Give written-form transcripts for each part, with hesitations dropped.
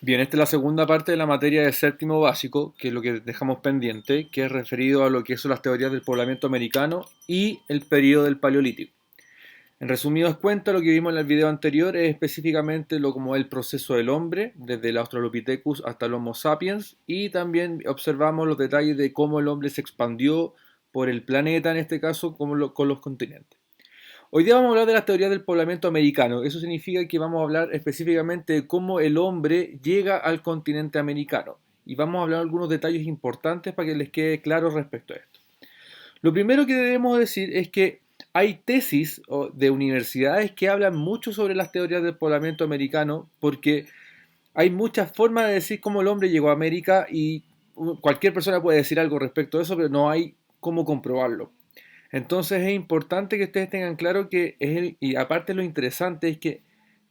Bien, esta es la segunda parte de la materia de séptimo básico, que es lo que dejamos pendiente, que es referido a lo que son las teorías del poblamiento americano y el periodo del Paleolítico. En resumidas cuentas, lo que vimos en el video anterior es específicamente lo como el proceso del hombre, desde el Australopithecus hasta el Homo sapiens, y también observamos los detalles de cómo el hombre se expandió por el planeta, en este caso, con los continentes. Hoy día vamos a hablar de las teorías del poblamiento americano. Eso significa que vamos a hablar específicamente de cómo el hombre llega al continente americano. Y vamos a hablar de algunos detalles importantes para que les quede claro respecto a esto. Lo primero que debemos decir es que hay tesis de universidades que hablan mucho sobre las teorías del poblamiento americano porque hay muchas formas de decir cómo el hombre llegó a América y cualquier persona puede decir algo respecto a eso, pero no hay cómo comprobarlo. Entonces es importante que ustedes tengan claro que y aparte lo interesante es que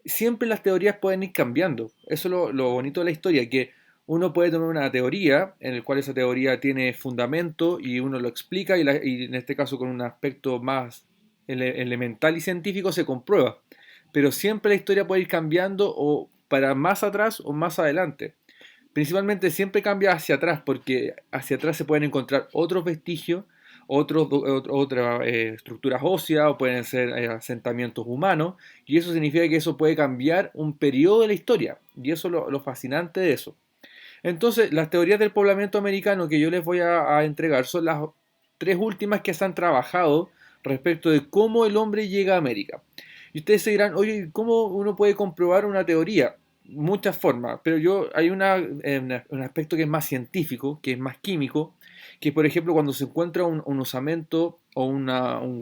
siempre las teorías pueden ir cambiando. Eso es lo bonito de la historia, que uno puede tomar una teoría en el cual esa teoría tiene fundamento y uno lo explica y en este caso con un aspecto más elemental y científico se comprueba. Pero siempre la historia puede ir cambiando o para más atrás o más adelante. Principalmente siempre cambia hacia atrás porque hacia atrás se pueden encontrar otros vestigios, otras estructuras óseas o pueden ser asentamientos humanos y eso significa que eso puede cambiar un periodo de la historia y eso es lo fascinante de eso. Entonces, las teorías del poblamiento americano que yo les voy a entregar son las tres últimas que se han trabajado respecto de cómo el hombre llega a América. Y ustedes se dirán, oye, ¿cómo uno puede comprobar una teoría? Muchas formas, pero hay un aspecto que es más científico, que es más químico, que por ejemplo cuando se encuentra un osamento o un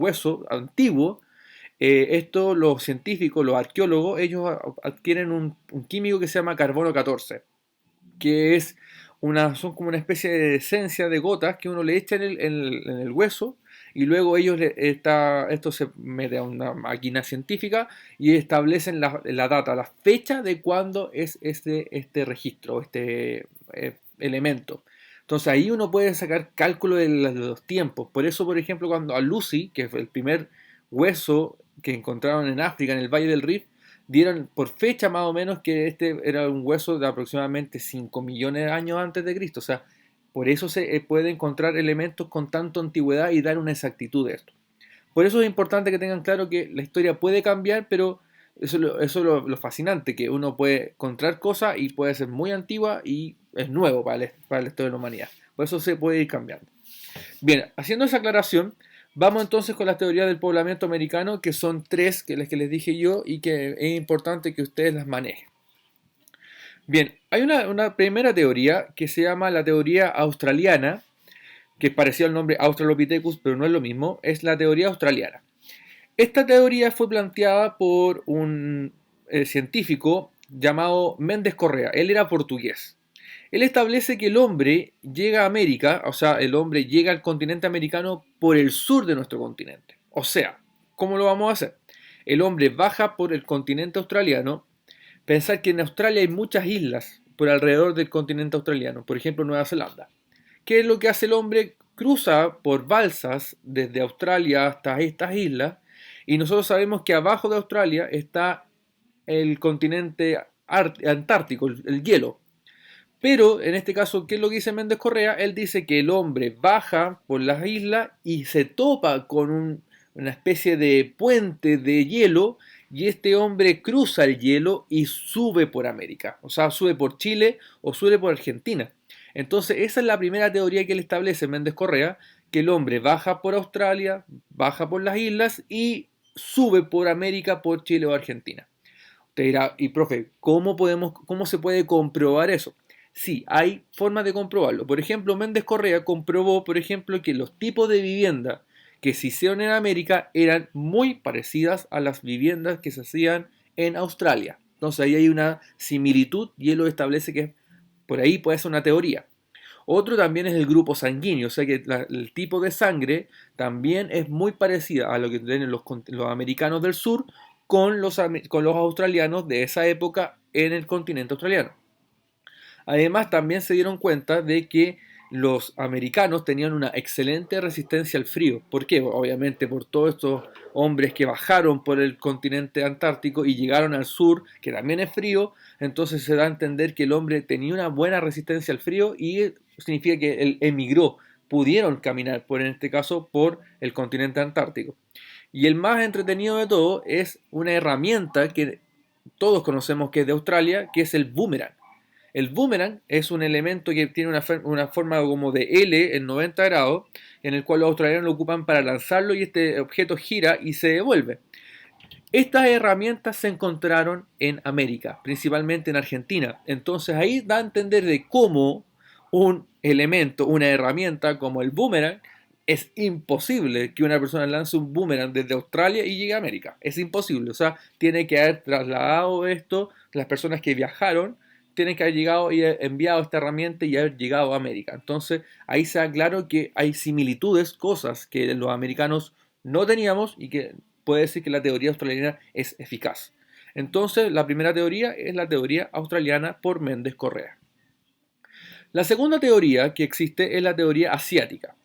hueso antiguo, esto los científicos, los arqueólogos, ellos adquieren un químico que se llama carbono 14 que son como una especie de esencia de gotas que uno le echa en el hueso y luego esto se mete a una máquina científica y establecen la data, la fecha de cuándo es este registro, elemento. Entonces ahí uno puede sacar cálculo de los tiempos. Por eso, por ejemplo, cuando a Lucy, que fue el primer hueso que encontraron en África, en el Valle del Rift, dieron por fecha más o menos que este era un hueso de aproximadamente 5 millones de años antes de Cristo. O sea, por eso se puede encontrar elementos con tanta antigüedad y dar una exactitud de esto. Por eso es importante que tengan claro que la historia puede cambiar, pero eso es lo fascinante, que uno puede encontrar cosas y puede ser muy antigua y es nuevo para la historia de la humanidad. Por eso se puede ir cambiando. Bien, haciendo esa aclaración, vamos entonces con las teorías del poblamiento americano, que son tres que les dije yo y que es importante que ustedes las manejen. Bien, hay una primera teoría que se llama la teoría australiana, que es parecida al nombre Australopithecus, pero no es lo mismo, es la teoría australiana. Esta teoría fue planteada por un científico llamado Méndez Correa. Él era portugués. Él establece que el hombre llega a América, o sea, el hombre llega al continente americano por el sur de nuestro continente. O sea, ¿cómo lo vamos a hacer? El hombre baja por el continente australiano. Pensar que en Australia hay muchas islas por alrededor del continente australiano, por ejemplo Nueva Zelanda. ¿Qué es lo que hace el hombre? Cruza por balsas desde Australia hasta estas islas y nosotros sabemos que abajo de Australia está el continente antártico, el hielo. Pero en este caso, ¿qué es lo que dice Méndez Correa? Él dice que el hombre baja por las islas y se topa con una especie de puente de hielo y este hombre cruza el hielo y sube por América. O sea, sube por Chile o sube por Argentina. Entonces, esa es la primera teoría que él establece Méndez Correa, que el hombre baja por Australia, baja por las islas y sube por América, por Chile o Argentina. Te dirá, y profe, cómo se puede comprobar eso? Sí, hay formas de comprobarlo. Por ejemplo, Méndez Correa comprobó, por ejemplo, que los tipos de vivienda que se hicieron en América eran muy parecidas a las viviendas que se hacían en Australia. Entonces ahí hay una similitud y él lo establece que por ahí puede ser una teoría. Otro también es el grupo sanguíneo, o sea que el tipo de sangre también es muy parecida a lo que tienen los americanos del sur con los australianos de esa época en el continente australiano. Además, también se dieron cuenta de que los americanos tenían una excelente resistencia al frío. ¿Por qué? Obviamente por todos estos hombres que bajaron por el continente antártico y llegaron al sur, que también es frío, entonces se da a entender que el hombre tenía una buena resistencia al frío y significa que él emigró, pudieron caminar, por en este caso, por el continente antártico. Y el más entretenido de todo es una herramienta que todos conocemos que es de Australia, que es el boomerang. El boomerang es un elemento que tiene una forma como de L en 90 grados, en el cual los australianos lo ocupan para lanzarlo y este objeto gira y se devuelve. Estas herramientas se encontraron en América, principalmente en Argentina. Entonces ahí da a entender de cómo un elemento, una herramienta como el boomerang, es imposible que una persona lance un boomerang desde Australia y llegue a América. Es imposible. O sea, tiene que haber trasladado esto, las personas que viajaron tienen que haber llegado y enviado esta herramienta y haber llegado a América. Entonces ahí se da claro que hay similitudes, cosas que los americanos no teníamos y que puede decir que la teoría australiana es eficaz. Entonces, la primera teoría es la teoría australiana por Méndez Correa. La segunda teoría que existe es la teoría asiática.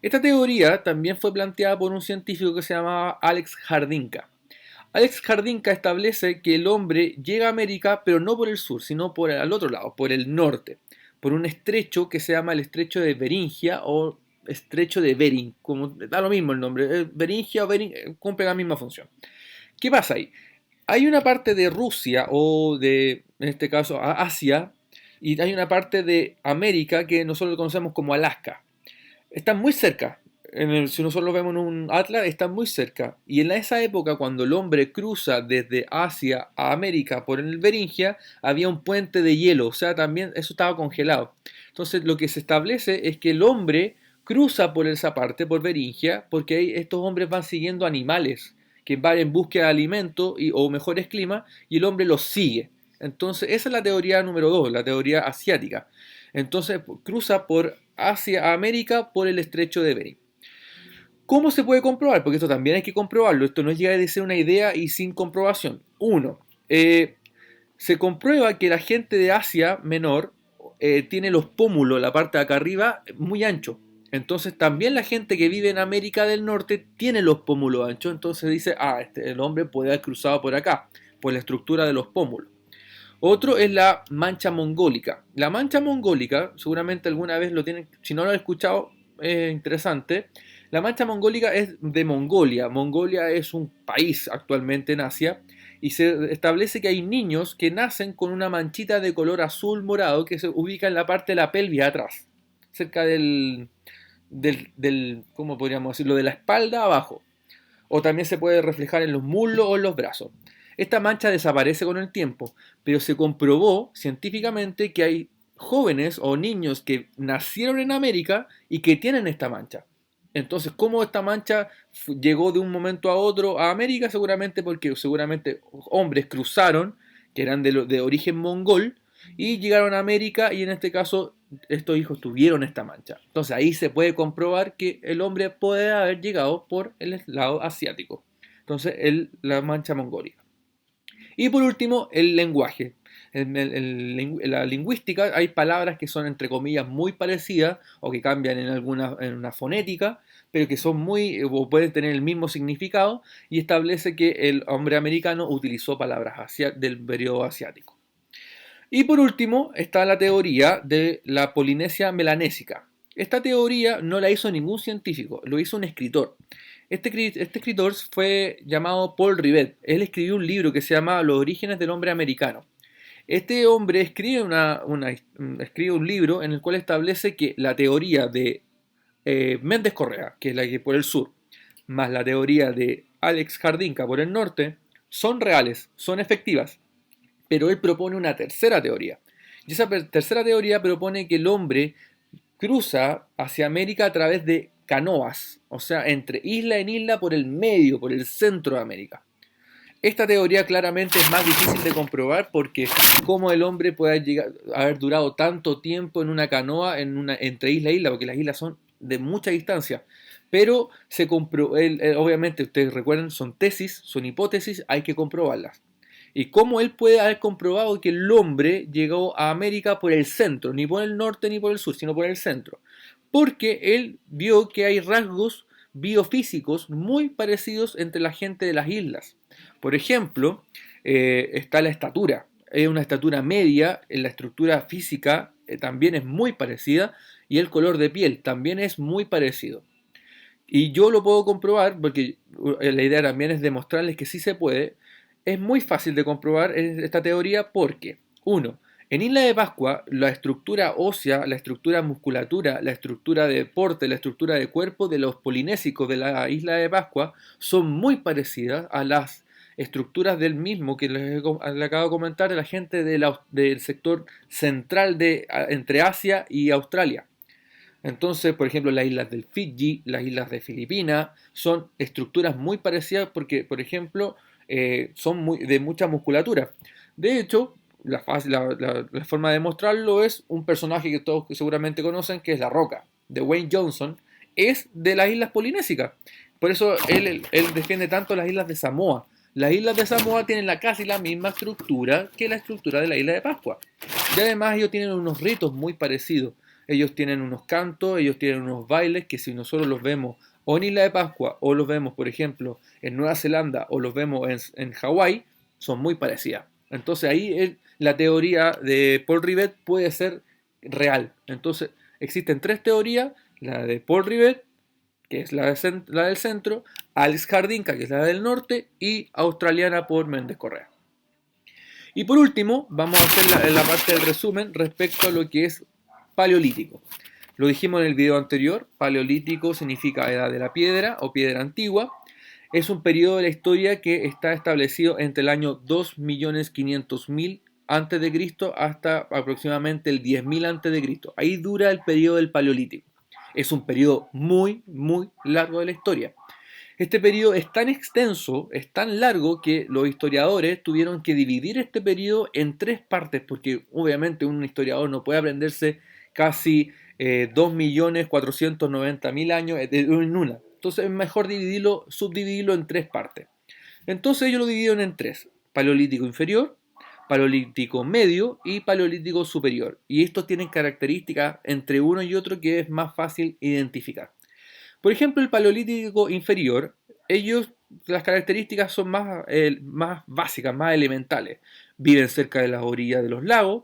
Esta teoría también fue planteada por un científico que se llamaba Alex Hardinka. Alex Hardinka establece que el hombre llega a América, pero no por el sur, sino por el otro lado, por el norte, por un estrecho que se llama el estrecho de Beringia o estrecho de Bering, como da lo mismo el nombre, Beringia o Bering cumple la misma función. ¿Qué pasa ahí? Hay una parte de Rusia o de, en este caso, Asia, y hay una parte de América que nosotros conocemos como Alaska. Están muy cerca. Si nosotros lo vemos en un atlas, están muy cerca. Y en esa época, cuando el hombre cruza desde Asia a América por el Beringia, había un puente de hielo, o sea, también eso estaba congelado. Entonces, lo que se establece es que el hombre cruza por esa parte, por Beringia, porque ahí estos hombres van siguiendo animales que van en búsqueda de alimento o mejores climas, y el hombre los sigue. Entonces, esa es la teoría número 2, la teoría asiática. Entonces, cruza por Asia a América por el estrecho de Bering. ¿Cómo se puede comprobar? Porque esto también hay que comprobarlo. Esto no es llegar a ser una idea y sin comprobación. Uno, se comprueba que la gente de Asia Menor tiene los pómulos, la parte de acá arriba, muy ancho. Entonces también la gente que vive en América del Norte tiene los pómulos anchos. Entonces dice, el hombre puede haber cruzado por acá, por la estructura de los pómulos. Otro es la mancha mongólica. La mancha mongólica, seguramente alguna vez lo tienen, si no lo han escuchado, es interesante. La mancha mongólica es de Mongolia. Mongolia es un país actualmente en Asia y se establece que hay niños que nacen con una manchita de color azul morado que se ubica en la parte de la pelvis atrás, cerca ¿cómo podríamos decirlo? De la espalda abajo. O también se puede reflejar en los muslos o en los brazos. Esta mancha desaparece con el tiempo, pero se comprobó científicamente que hay jóvenes o niños que nacieron en América y que tienen esta mancha. Entonces, ¿cómo esta mancha llegó de un momento a otro a América? Seguramente porque seguramente hombres cruzaron, que eran de origen mongol, y llegaron a América y en este caso estos hijos tuvieron esta mancha. Entonces ahí se puede comprobar que el hombre puede haber llegado por el lado asiático. Entonces la mancha mongólica. Y por último, el lenguaje. En la lingüística hay palabras que son entre comillas muy parecidas o que cambian en una fonética, pero que son o pueden tener el mismo significado y establece que el hombre americano utilizó palabras del periodo asiático. Y por último está la teoría de la Polinesia melanésica. Esta teoría no la hizo ningún científico, lo hizo un escritor. Este escritor fue llamado Paul Rivet. Él escribió un libro que se llama Los orígenes del hombre americano. Este hombre escribe un libro en el cual establece que la teoría de Méndez Correa, que es la que por el sur, más la teoría de Alex Hardinka por el norte, son reales, son efectivas. Pero él propone una tercera teoría. Y esa tercera teoría propone que el hombre cruza hacia América a través de canoas, o sea, entre isla en isla por el medio, por el centro de América. Esta teoría claramente es más difícil de comprobar porque cómo el hombre puede haber durado tanto tiempo en una canoa entre isla e isla, porque las islas son de mucha distancia. Pero obviamente, ustedes recuerdan, son tesis, son hipótesis, hay que comprobarlas. Y cómo él puede haber comprobado que el hombre llegó a América por el centro, ni por el norte ni por el sur, sino por el centro. Porque él vio que hay rasgos biofísicos muy parecidos entre la gente de las islas. Por ejemplo, está la estatura. Es una estatura media, en la estructura física también es muy parecida y el color de piel también es muy parecido. Y yo lo puedo comprobar porque la idea también es demostrarles que sí se puede. Es muy fácil de comprobar esta teoría porque, uno, en Isla de Pascua la estructura ósea, la estructura musculatura, la estructura de porte, la estructura de cuerpo de los polinésicos de la Isla de Pascua son muy parecidas a las estructuras del mismo que les acabo de comentar de la gente del sector central entre Asia y Australia. Entonces, por ejemplo, las islas del Fiji, las islas de Filipinas, son estructuras muy parecidas porque, por ejemplo, son de mucha musculatura. De hecho, la forma de demostrarlo es un personaje que todos seguramente conocen, que es La Roca, de Wayne Johnson, es de las islas polinésicas. Por eso él defiende tanto las islas de Samoa. Las islas de Samoa tienen casi la misma estructura que la estructura de la isla de Pascua. Y además ellos tienen unos ritos muy parecidos. Ellos tienen unos cantos, ellos tienen unos bailes que si nosotros los vemos o en Isla de Pascua o los vemos, por ejemplo, en Nueva Zelanda o los vemos en Hawái, son muy parecidas. Entonces ahí la teoría de Paul Rivet puede ser real. Entonces existen tres teorías, la de Paul Rivet, que es la del centro, Alex Hardinka, que es la del norte, y australiana por Méndez Correa. Y por último, vamos a hacer la parte del resumen respecto a lo que es Paleolítico. Lo dijimos en el video anterior, Paleolítico significa edad de la piedra o piedra antigua. Es un periodo de la historia que está establecido entre el año 2.500.000 a.C. hasta aproximadamente el 10.000 a.C. Ahí dura el periodo del Paleolítico. Es un periodo muy, muy largo de la historia. Este periodo es tan extenso, es tan largo que los historiadores tuvieron que dividir este periodo en tres partes, porque obviamente un historiador no puede aprenderse casi 2.490.000 años en una. Entonces es mejor subdividirlo en tres partes. Entonces ellos lo dividieron en tres: Paleolítico inferior, Paleolítico medio y Paleolítico superior. Y estos tienen características entre uno y otro que es más fácil identificar. Por ejemplo, el Paleolítico inferior, las características son más básicas, más elementales. Viven cerca de las orillas de los lagos,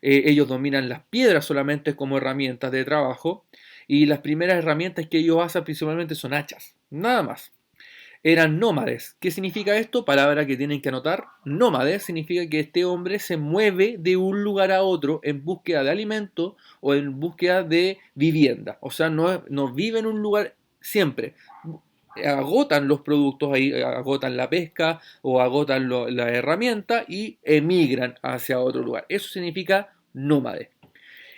ellos dominan las piedras solamente como herramientas de trabajo, y las primeras herramientas que ellos hacen principalmente son hachas, nada más. Eran nómades. ¿Qué significa esto? Palabra que tienen que anotar. Nómades significa que este hombre se mueve de un lugar a otro en búsqueda de alimento o en búsqueda de vivienda. O sea, no vive en un lugar siempre. Agotan los productos ahí, agotan la pesca o agotan la herramienta y emigran hacia otro lugar. Eso significa nómade.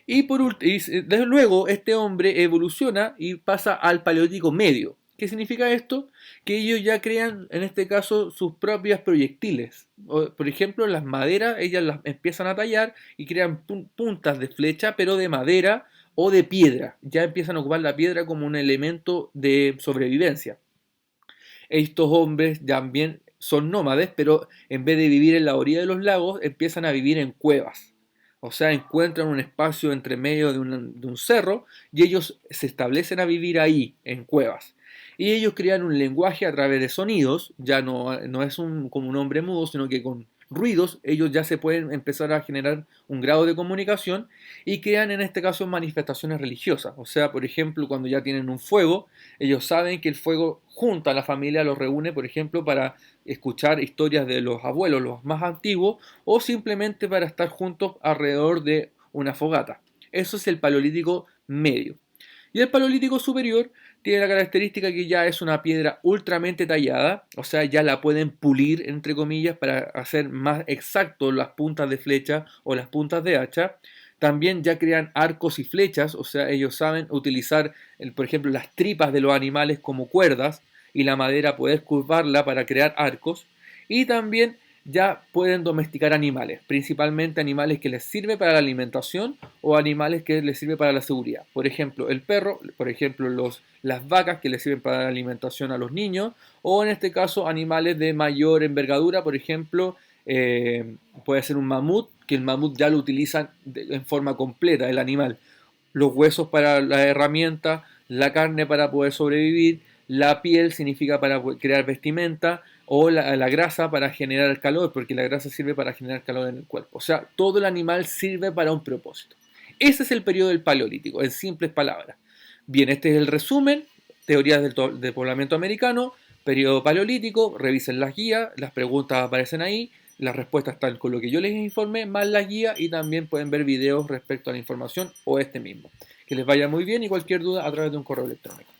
Y desde luego este hombre evoluciona y pasa al Paleolítico medio. ¿Qué significa esto? Que ellos ya crean, en este caso, sus propias proyectiles. Por ejemplo, las maderas, ellas las empiezan a tallar y crean puntas de flecha, pero de madera o de piedra. Ya empiezan a ocupar la piedra como un elemento de sobrevivencia. Estos hombres también son nómades, pero en vez de vivir en la orilla de los lagos, empiezan a vivir en cuevas. O sea, encuentran un espacio entre medio de un cerro y ellos se establecen a vivir ahí, en cuevas. Y ellos crean un lenguaje a través de sonidos, ya no es como un hombre mudo, sino que con ruidos ellos ya se pueden empezar a generar un grado de comunicación y crean en este caso manifestaciones religiosas. O sea, por ejemplo, cuando ya tienen un fuego, ellos saben que el fuego junta a la familia, los reúne, por ejemplo, para escuchar historias de los abuelos, los más antiguos, o simplemente para estar juntos alrededor de una fogata. Eso es el Paleolítico medio. Y el Paleolítico superior tiene la característica que ya es una piedra ultramente tallada, o sea, ya la pueden pulir, entre comillas, para hacer más exactos las puntas de flecha o las puntas de hacha. También ya crean arcos y flechas, o sea, ellos saben utilizar, por ejemplo, las tripas de los animales como cuerdas y la madera poder curvarla para crear arcos. Y también ya pueden domesticar animales, principalmente animales que les sirven para la alimentación o animales que les sirven para la seguridad. Por ejemplo, el perro, por ejemplo, las vacas que les sirven para la alimentación a los niños, o en este caso animales de mayor envergadura, por ejemplo, puede ser un mamut, que el mamut ya lo utilizan en forma completa, el animal. Los huesos para la herramienta, la carne para poder sobrevivir, la piel significa para crear vestimenta, o la grasa para generar calor, porque la grasa sirve para generar calor en el cuerpo. O sea, todo el animal sirve para un propósito. Ese es el periodo del Paleolítico, en simples palabras. Bien, este es el resumen, teorías del poblamiento americano, periodo Paleolítico, revisen las guías, las preguntas aparecen ahí, las respuestas están con lo que yo les informé, más la guía, y también pueden ver videos respecto a la información o este mismo. Que les vaya muy bien y cualquier duda a través de un correo electrónico.